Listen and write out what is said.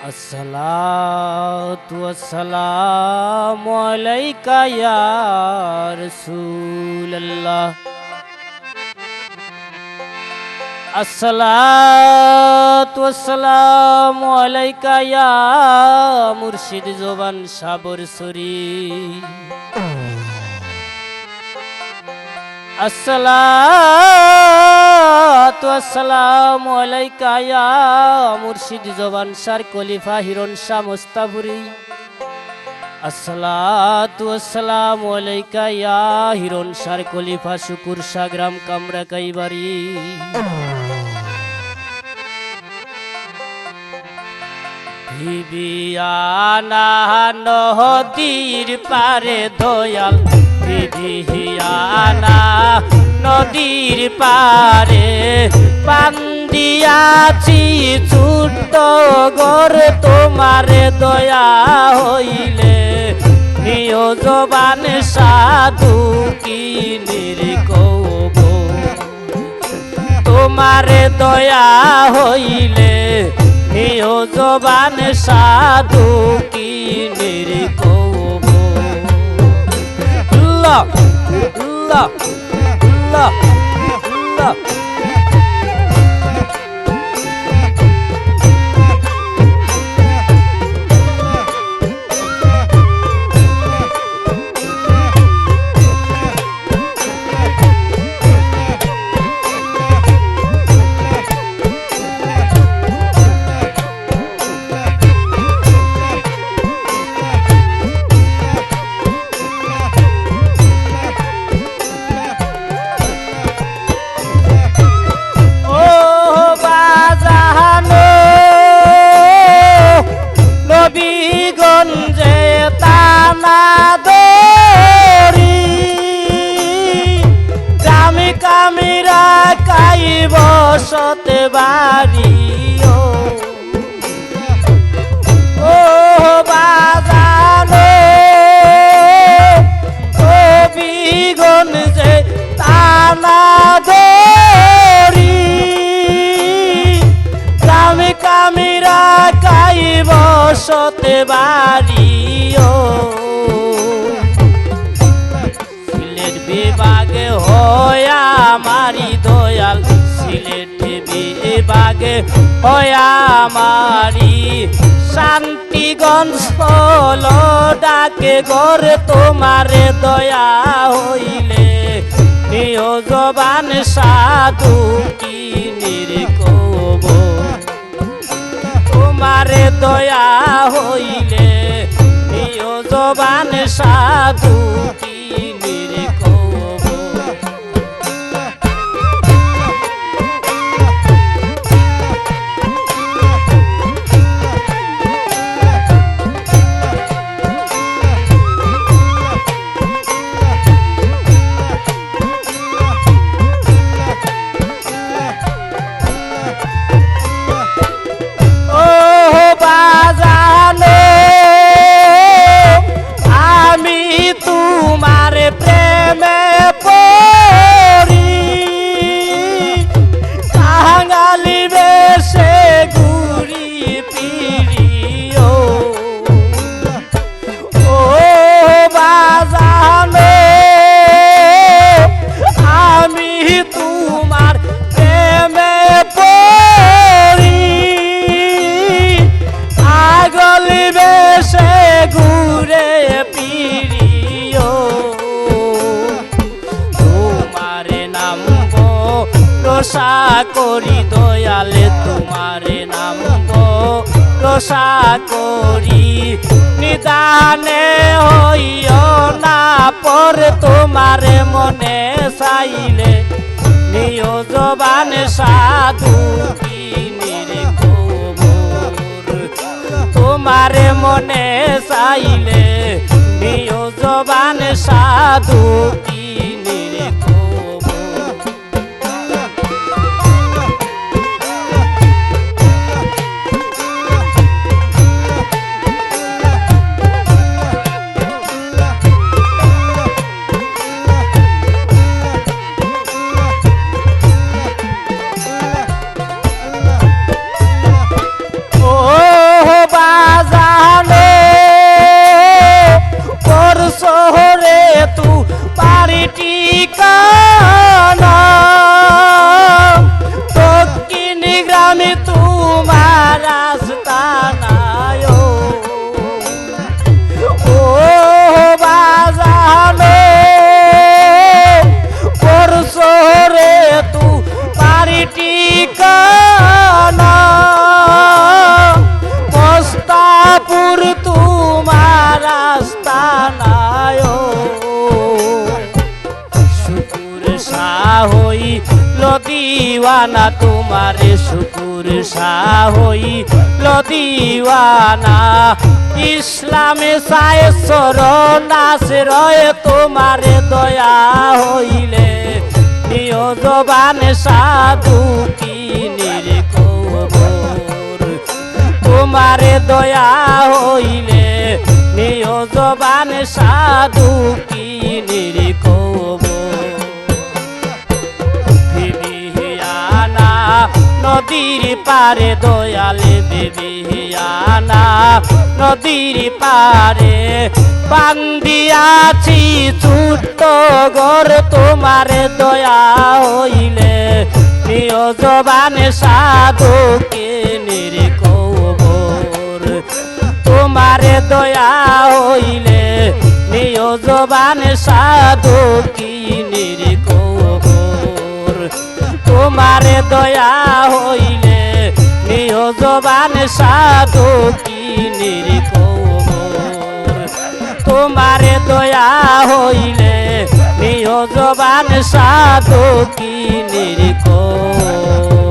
अस्सलातु वस्सलामु अलैका या रसूलल्लाह। अस्सलातु वस्सलामु अलैका या मुर्शिद जोबान साबर सरी। अस्सलातु वस्सलामु अलैका या मुर्शिद जोबान सार खलीफा हिरन शाह मुस्ताफुरी। अस्सलातु वस्सलामु अलैका या हिरन सार खलीफा शुकुर शाह ग्राम कामरा काईबारी। বিবিয়ানা নদীর পারে দয়াল, বিবিয়ানা নদীর পারে পান্দিয়াছি ছোট্ট ঘর, তোমারে দয়া হইলে নিয়জবান সাধু কি নির্কব, তোমারে দয়া হইলে নিয়জবান সাধু কি নির্কব। আল্লাহ আল্লাহ আল্লাহ আল্লাহ। বসতে বাড়িও ও বাজানো কবিগঞ্জে টানা দড়ি, গ্রামে কামিরা কাই বসতে বাড়িও। সিলেট বিভাগে হয়া মারি দয়াল, সিলেট বিভাগে হয়া মারি শান্তিগঞ্জ পল ডাকে গড়ে, তোমারে দয়া হইলে নিয়জবান সাধু কি নির্কব, তোমারে দয়া হইলে নিয়জবান সাধু কি নির্কব। রসা করি দয়ালে, তোমারে নাম রসা করি, নিদানে হইও না পরে, তোমারে মনে চাইলে নিয়জবান সাধু কি নির্কব, তোমারে মনে চাইলে নিয়জবান সাধু কি নির্কব। আস্তানায় ও বাজানো পরশরে তু পারিটি কানা মস্তাপুর তোমার আস্তানায় শুকুর শাহই লদিওয়ানা তোমারে শুকুর শাহই লদিওয়ানা ইসলামে সায় শরণ আশ্রয় তোমারে দয়া হইলে নিয়জবান সাধু কিনির কবর তোমারে দয়া হইলে নিয়জবান সাধু কিনির কবর বিবিহিয়ানা নদীর পারে দয়ালে বিবিহিয়ানা নদীর পারে বান্দিয়াছি ছোট্ট ঘর তোমারে দয়া হইলে নিয়জবান সাধু কিনির কবর তোমারে দয়া হইলে নিয়জবান সাধু কিনির কবর তোমারে দয়া হইলে নিয়জবান সাধু কিনির কবর তোমারে দয়া হইলে নিয়জবান সাধু কিনির কবর